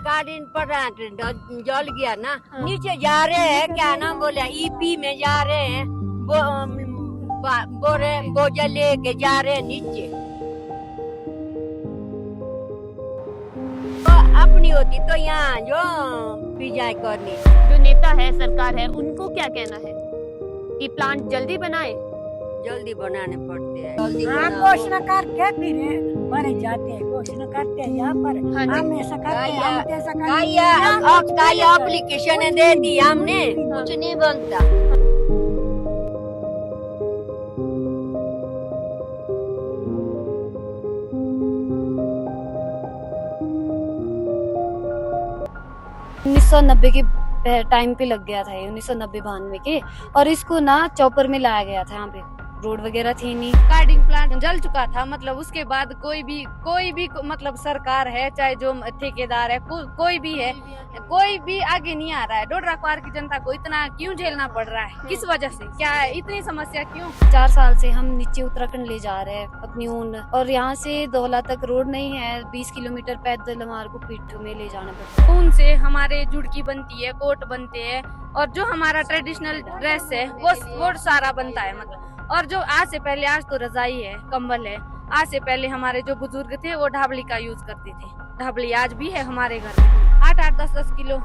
Card इन पर जल गया ना। नीचे जा रहे हैं, क्या नाम बोले, ईपी में जा रहे हैं, बोझा लेके जा रहे हैं नीचे। तो अपनी होती तो यहाँ जो पिजाई करनी। जो नेता है, सरकार है, उनको क्या कहना है कि प्लांट जल्दी बनाए? जल्दी बनाने पड़ते हैं, जल्दी घोषणा करके फिर बने जाते हैं, घोषणा करते हैं यहाँ पर। हम ऐसा करते हैं, हम ऐसा करते हैं। एप्लीकेशन दे दी हमने, कुछ नहीं बनता। उन्नीस सौ 1990 के टाइम पे लग गया था ये, 1990-92 के। और इसको ना चॉपर में लाया गया था। यहाँ पे रोड वगैरह थी नहीं। कार्डिंग प्लांट जल चुका था, मतलब उसके बाद कोई भी मतलब सरकार है, चाहे जो ठेकेदार है, कोई भी है, कोई भी आगे नहीं आ रहा है। डोडरा क्वार की जनता को इतना क्यों झेलना पड़ रहा है? किस वजह से? क्या है इतनी समस्या क्यों? 4 साल से हम नीचे उत्तराखंड ले जा रहे हैं अपनी ऊन, और यहाँ से दोहला तक रोड नहीं है। 20 किलोमीटर पैदल हमारे को पीठ में ले जाना पड़ता है। ऊन से हमारे जुड़की बनती है, कोट बनते हैं, और जो हमारा ट्रेडिशनल ड्रेस है वो सारा बनता है। मतलब और जो आज से पहले, आज तो रजाई है, कंबल है, आज से पहले हमारे जो बुजुर्ग थे वो ढाबली का यूज करते थे। ढाबली आज भी है हमारे घर में। 8-8, 10-10 किलो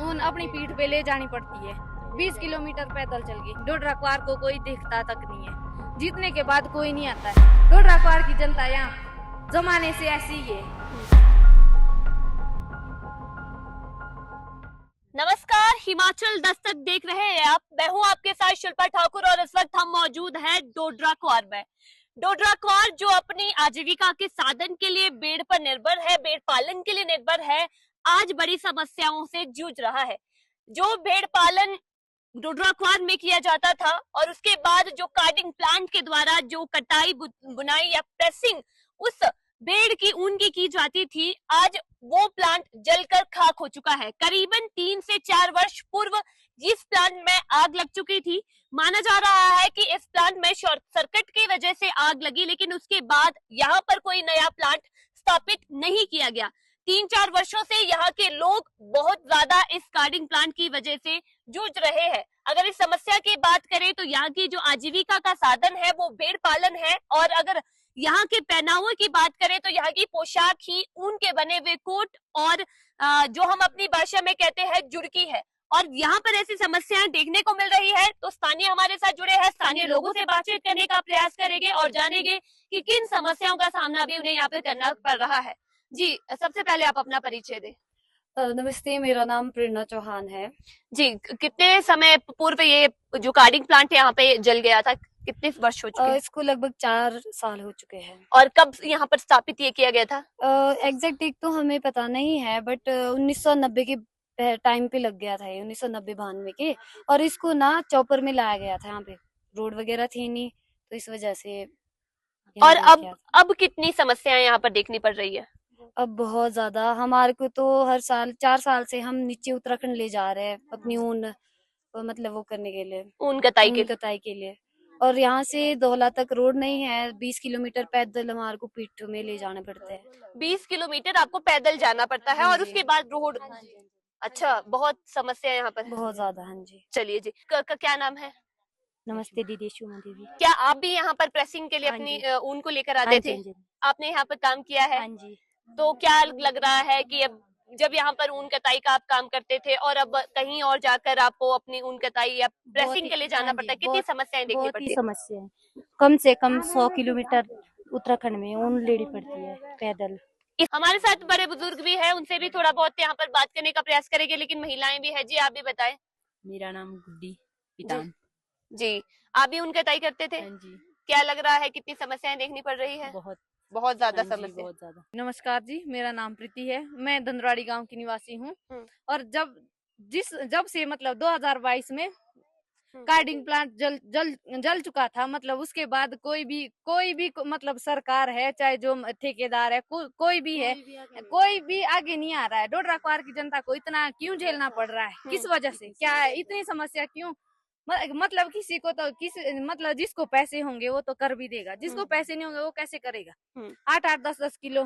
ऊन अपनी पीठ पे ले जानी पड़ती है। 20 किलोमीटर पैदल चल गई। डोडरा क्वार को कोई देखता तक नहीं है, जीतने के बाद कोई नहीं आता है। डोडरा क्वार की जनता यहाँ जमाने से ऐसी ही है। नमस्कार, हिमाचल दस्तक देख रहे हैं आप। मैं हूं आपके साथ शिल्पा ठाकुर और इस वक्त हम मौजूद हैं डोडरा क्वार में। डोडरा क्वार जो अपनी आजीविका के साधन के लिए बेड़ पर निर्भर है, बेड़ पालन के लिए निर्भर है, आज बड़ी समस्याओं से जूझ रहा है। जो भेड़ पालन डोडरा क्वार में किया जाता था और उसके बाद जो कार्डिंग प्लांट के द्वारा जो कटाई, बुनाई या प्रेसिंग उस भेड़ की ऊन की जाती थी, आज वो प्लांट जलकर खाक हो चुका है। करीबन 3 से 4 वर्ष पूर्व जिस प्लांट में आग लग चुकी थी, माना जा रहा है कि इस प्लांट में शॉर्ट सर्किट की वजह से आग लगी, लेकिन उसके बाद यहाँ पर कोई नया प्लांट स्थापित नहीं किया गया। 3-4 वर्षों से यहाँ के लोग बहुत ज्यादा इस कार्डिंग प्लांट की वजह से जूझ रहे हैं। अगर इस समस्या की बात करें तो यहाँ की जो आजीविका का साधन है वो भेड़ पालन है, और अगर यहाँ के पहनावे की बात करें तो यहाँ की पोशाक ही ऊन के बने हुए कोट और जो हम अपनी भाषा में कहते हैं जुड़की है। और यहाँ पर ऐसी समस्याएं देखने को मिल रही है। तो स्थानीय हमारे साथ जुड़े हैं, स्थानीय लोगों से बातचीत करने का प्रयास करेंगे और जानेंगे कि किन समस्याओं का सामना भी उन्हें यहाँ पर करना पड़ रहा है। जी, सबसे पहले आप अपना परिचय दें। नमस्ते, मेरा नाम प्रेरणा चौहान है। जी, कितने समय पूर्व ये जो कार्डिंग प्लांट यहाँ पे जल गया था, कितने वर्ष हो चुके हैं? इसको लगभग 4 साल हो चुके हैं। और कब यहाँ पर स्थापित ये किया गया था? एग्जैक्ट डेट तो हमें पता नहीं है, बट 1990 के टाइम पे लग गया था ये, 1990-92 के। और इसको ना चॉपर में लाया गया था। यहाँ पे रोड वगैरह थी नहीं, तो इस वजह से। और अब कितनी समस्याएं यहाँ पर देखनी पड़ रही है? अब बहुत ज्यादा। हमारे को तो हर साल 4 साल से हम नीचे उत्तराखंड ले जा रहे हैं अपनी ऊन, मतलब वो करने के लिए, ऊन कताई के लिए। और यहाँ से दोहला तक रोड नहीं है। 20 किलोमीटर पैदल हमारे को पीठ में ले जाना पड़ता है। 20 किलोमीटर आपको पैदल जाना पड़ता है और उसके बाद रोड। अच्छा, बहुत समस्या यहाँ पर, बहुत ज्यादा। हाँ जी। चलिए जी, क्या नाम है? नमस्ते दीदी, शुमा देवी। क्या आप भी यहाँ पर प्रेसिंग के लिए अपनी ऊन को लेकर आते थे? आपने यहाँ पर काम किया है? हाँ जी। तो क्या लग रहा है कि अब जब यहाँ पर ऊन कताई का आप काम करते थे और अब कहीं और जाकर आपको अपनी ऊन कताई या प्रेसिंग के लिए जाना पड़ता है, कितनी समस्याएं देखनी पड़ती है? समस्या कम से कम 100 किलोमीटर उत्तराखंड में ऊन लेनी पड़ती है पैदल। हमारे साथ बड़े बुजुर्ग भी हैं, उनसे भी थोड़ा बहुत यहाँ पर बात करने का प्रयास करेंगे, लेकिन महिलाएं भी है। जी, आप भी बताएं। मेरा नाम गुड्डी पितान। जी, आप भी ऊन कताई करते थे? जी। क्या लग रहा है कितनी समस्याएं देखनी पड़ रही है? बहुत ज्यादा समस्या। बहुत ज्यादा। नमस्कार जी, मेरा नाम प्रीति है, मैं धंधराड़ी गांव की निवासी हूँ। और जब से मतलब 2022 में कार्डिंग प्लांट जल चुका था, मतलब उसके बाद कोई भी मतलब सरकार है, चाहे जो ठेकेदार है, कोई भी है, कोई भी आगे नहीं आ रहा है। डोडरा क्वार की जनता को इतना क्यों झेलना पड़ रहा है? किस वजह से? क्या है इतनी समस्या क्यों? मतलब किसी को तो मतलब जिसको पैसे होंगे वो तो कर भी देगा, जिसको पैसे नहीं होंगे वो कैसे करेगा? 8-8, 10-10 किलो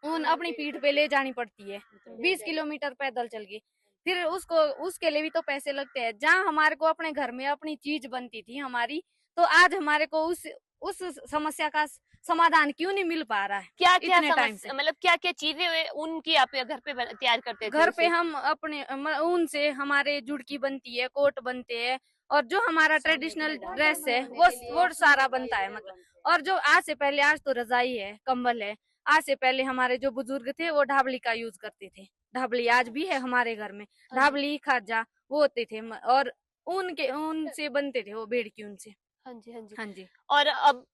ऊन अपनी पीठ पे ले जानी पड़ती है, 20 किलोमीटर पैदल चल के। फिर उसको उसके लिए भी तो पैसे लगते हैं। जहाँ हमारे को अपने घर में अपनी चीज बनती थी हमारी, तो आज हमारे को उस समस्या का समाधान क्यों नहीं मिल पा रहा है? क्या क्या इतने टाइम से समस्या, मतलब क्या क्या चीजें उनकी आप घर पे तैयार करते थे? घर पे उसे? हम अपने ऊन से हमारे जुड़की बनती है, कोट बनते हैं, और जो हमारा ट्रेडिशनल ड्रेस है वो सारा बनता है मतलब। और जो आज से पहले, आज तो रजाई है, कंबल है। आज से पहले हमारे जो बुजुर्ग थे वो ढाबली का यूज करते थे। ढाबली आज भी है हमारे घर में, ढाबली खाजा वो होते थे, और ऊन से बनते थे वो, भेड़ की ऊन से। हाँ जी, हाँ जी, हाँ जी। और अब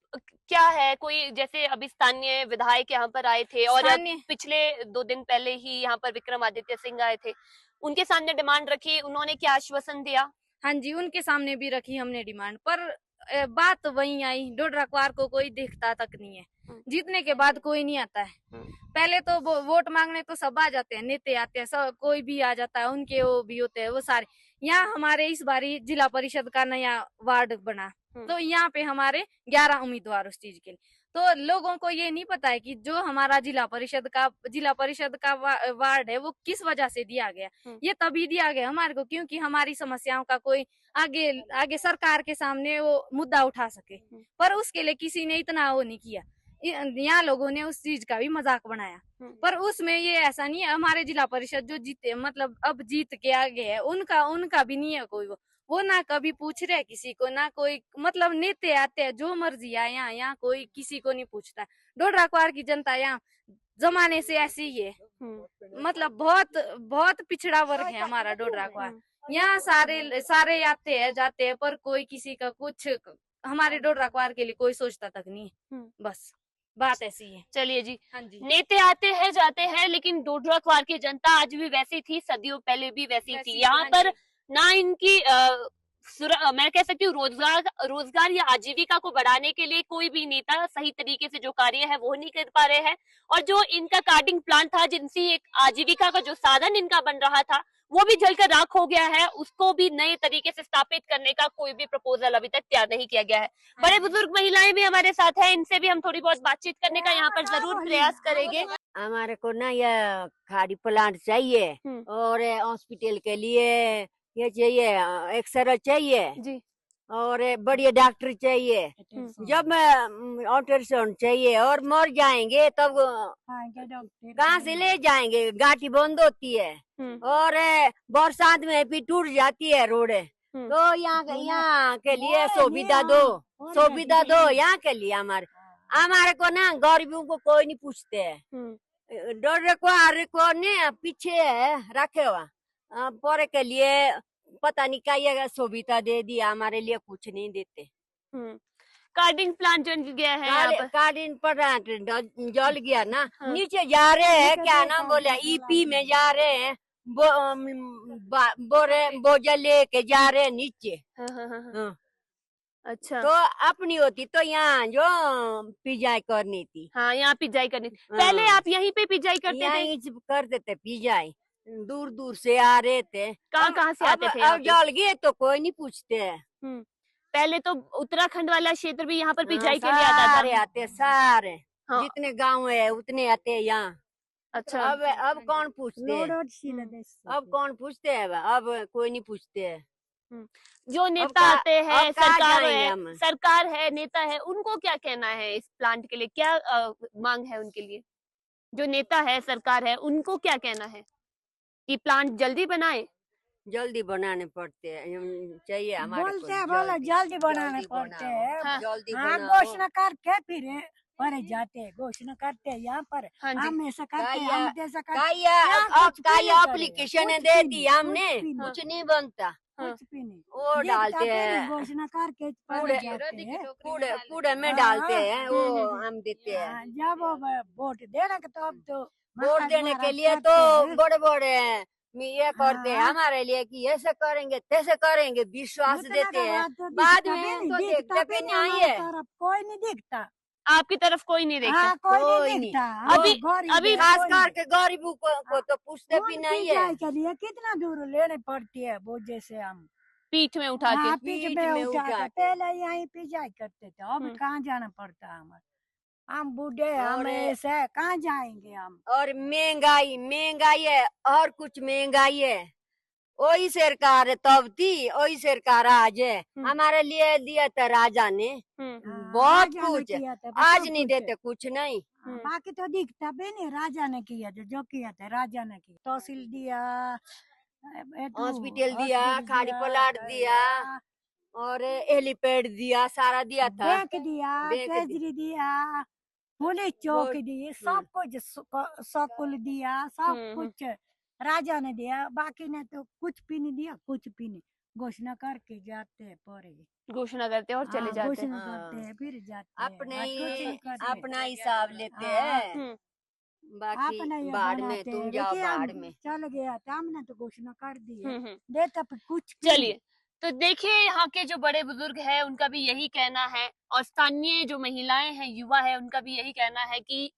क्या है, कोई जैसे अभी स्थानीय विधायक यहाँ पर आए थे और पिछले 2 दिन पहले ही यहाँ पर विक्रमादित्य सिंह आए थे, उनके सामने डिमांड रखी, उन्होंने क्या आश्वासन दिया? हाँ जी, उनके सामने भी रखी हमने डिमांड, पर बात वही आई, डोडरा क्वार को कोई देखता तक नहीं है। जीतने के बाद कोई नहीं आता है। पहले तो वोट मांगने तो सब आ जाते हैं, नेता आते हैं, सब कोई भी आ जाता है, उनके वो भी होते हैं वो सारे। यहाँ हमारे इस बारी जिला परिषद का नया वार्ड बना, तो यहाँ पे हमारे 11 उम्मीदवार उस चीज के लिए। तो लोगों को ये नहीं पता है कि जो हमारा जिला परिषद का वार्ड है वो किस वजह से दिया गया। ये तभी दिया गया हमारे को क्योंकि हमारी समस्याओं का कोई आगे आगे सरकार के सामने वो मुद्दा उठा सके, पर उसके लिए किसी ने इतना वो नहीं किया। यहाँ लोगों ने उस चीज का भी मजाक बनाया, पर उसमें ये ऐसा नहीं है। हमारे जिला परिषद जो जीते, मतलब अब जीत के आगे है, उनका भी नहीं है कोई वो ना कभी पूछ रहे किसी को, ना कोई, मतलब नेते आते हैं जो मर्जी आए यहाँ कोई किसी को नहीं पूछता। डोडरा क्वार की जनता यहाँ जमाने से ऐसी ही है, मतलब बहुत बहुत पिछड़ा वर्ग है हमारा डोडरा क्वार। यहाँ सारे आते हैं जाते हैं, पर कोई किसी का कुछ हमारे डोडरा क्वार के लिए कोई सोचता तक नहीं है। बस बात ऐसी है। चलिए जी, हाँ जी। नेता आते हैं जाते हैं, लेकिन डोडरा क्वार की जनता आज भी वैसी थी, सदियों पहले भी वैसी थी। यहाँ पर ना इनकी मैं कह सकती हूँ रोजगार या आजीविका को बढ़ाने के लिए कोई भी नेता सही तरीके से जो कार्य है वो नहीं कर पा रहे हैं, और जो इनका कार्डिंग प्लांट था जिनसे एक आजीविका का जो साधन इनका बन रहा था वो भी जलकर राख हो गया है। उसको भी नए तरीके से स्थापित करने का कोई भी प्रपोजल अभी तक तैयार नहीं किया गया है। बड़े बुजुर्ग महिलाएं भी हमारे साथ हैं, इनसे भी हम थोड़ी बहुत बातचीत करने का यहाँ पर जरूर प्रयास करेंगे। हमारे को ना यह खाड़ी प्लांट चाहिए, और हॉस्पिटल के लिए ये चाहिए, एक्सरे चाहिए जी, और बढ़िया डॉक्टर चाहिए। जब अल्ट्रासाउंड चाहिए, और मर जाएंगे तब कहाँ से ले जाएंगे? गाड़ी बंद होती है, और बरसात में भी टूट जाती है रोड। तो यहाँ के लिए सुविधा दो यहाँ के लिए। हमारे को ना गरीबों को कोई नहीं पूछते है। डोडरा को ने पीछे रखे हुआ पर के लिए पता नहीं क्या ये सुविधा दे दिया, हमारे लिए कुछ नहीं देते। कार्डिंग प्लांट जल गया है, कार्डिंग प्लांट जल गया ना। नीचे जा रहे हैं, क्या नाम बोले, ईपी में जा रहे हैं, बोझा लेके जा रहे हैं नीचे। अच्छा, तो अपनी होती तो यहाँ जो पिजाई करनी थी। हाँ, यहाँ पिजाई करनी थी। पहले आप यहीं पे पिजाई करते थे? यहीं करते थे पिजाई, दूर दूर से आ रहे थे। कहाँ से आते थे? अब जल गए तो कोई नहीं पूछते है। पहले तो उत्तराखंड वाला क्षेत्र भी यहाँ पर पिजाई के लिए आता था। सारे आते, सारे जितने गांव है उतने आते हैं यहाँ। अच्छा, अब कौन पूछते हैं? अब कौन पूछते हैं? अब कोई नहीं पूछते है। जो नेता आते हैं, सरकार है, नेता है, उनको क्या कहना है इस प्लांट के लिए? क्या मांग है उनके लिए? जो नेता है, सरकार है, उनको क्या कहना है कि प्लांट जल्दी बनाए? जल्दी बनाने पड़ते हैं, चाहिए हमारे बोले जल्दी बनाने पड़ते हैं। जल्दी घोषणा करके फिर पर जाते हैं, घोषणा करते हैं यहाँ पर। हम ऐसा करते हैं, हम ऐसा करते हैं। एप्लीकेशन दे दी हमने, कुछ नहीं बनता। कुछ भी नहीं, वो डालते हैं घोषणा करके कूड़े में डालते हैं, वो हम देते हैं। जब वोट देने के, तो अब तो वोट देने के लिए तो बड़े बड़े ये करते हैं हमारे लिए कि ऐसे करेंगे तैसे करेंगे, विश्वास देते हैं। बाद में तो देखते भी नहीं है, कोई नहीं दिखता। आपकी तरफ कोई नहीं देखता? कोई नहीं दिखता। अभी खास करके गरीबों को तो पूछते भी नहीं है। के लिए कितना दूर लेने पड़ती है वो, जैसे हम पीठ में उठा के पीठ में उठा के पहले यहीं पिजाई करते थे, अब कहाँ जाना पड़ता है हमारे। हम बूढ़े हैं, हम और- ऐसे कहाँ जाएंगे हम। और महंगाई है और कुछ महंगाई है। वही सरकार तब थी, वही सरकार आज है। हमारे लिए दिया था राजा ने बहुत राजा ने कुछ, किया था, आज बहुत नहीं कुछ। देते कुछ नहीं। बाकी तो दिखता भी नहीं, राजा ने किया था, जो किया था राजा ने किया। तहसील दिया, हॉस्पिटल दिया, खाड़ी प्लाट दिया और हेलीपैड दिया, सारा दिया था। बैंक दिया, बैंक ट्रेजरी दिया, पुलिस चौक दी, सब कुछ स्कूल दिया, सब कुछ राजा ने दिया। बाकी ने तो कुछ भी नहीं दिया, कुछ भी नहीं। घोषणा करके जाते हैं पूरे, घोषणा करते हैं और चले जाते हैं। घोषणा करते हैं फिर जाते हैं, अपने और कुछ नहीं करते। अपना हिसाब लेते हाँ। हैं। बाकी अपना ये बाढ़ में बनाते तुम हैं। जाओ, देखिए, बाढ़ हम में चल गया था, हमने तो घोषणा कर दी है, हम्म। देता पर कुछ भी नहीं। चलिए, तो देखिए यहाँ के जो बड़े बुजुर्ग हैं उनका भी यही कहना है, और स्थानीय जो महिलाएं हैं, युवा है, उनका भी यही कहना है कि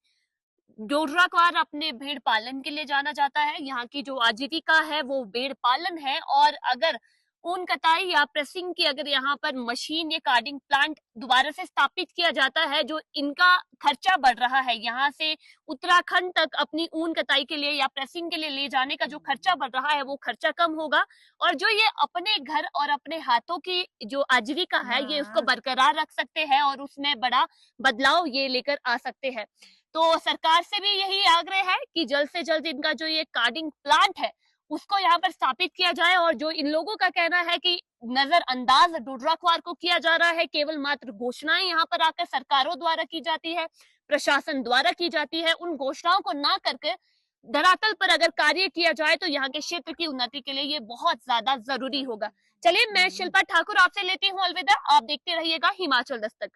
डोडरा क्वार अपने भेड़ पालन के लिए जाना जाता है। यहाँ की जो आजीविका है वो भेड़ पालन है, और अगर ऊन कटाई या प्रेसिंग की अगर यहाँ पर मशीन या कार्डिंग प्लांट दोबारा से स्थापित किया जाता है, जो इनका खर्चा बढ़ रहा है, यहाँ से उत्तराखंड तक अपनी ऊन कटाई के लिए या प्रेसिंग के लिए ले जाने का जो खर्चा बढ़ रहा है वो खर्चा कम होगा, और जो ये अपने घर और अपने हाथों की जो आजीविका है ये उसको बरकरार रख सकते हैं और उसमें बड़ा बदलाव ये लेकर आ सकते हैं। तो सरकार से भी यही आग्रह है कि जल्द से जल्द इनका जो ये कार्डिंग प्लांट है उसको यहाँ पर स्थापित किया जाए, और जो इन लोगों का कहना है कि नजरअंदाज डोडरा क्वार को किया जा रहा है, केवल मात्र घोषणाएं यहाँ पर आकर सरकारों द्वारा की जाती है, प्रशासन द्वारा की जाती है, उन घोषणाओं को ना करके धरातल पर अगर कार्य किया जाए तो यहाँ के क्षेत्र की उन्नति के लिए ये बहुत ज्यादा जरूरी होगा। चलिए, मैं शिल्पा ठाकुर आपसे लेती हूँ अलविदा। आप देखते रहिएगा हिमाचल दस्तक।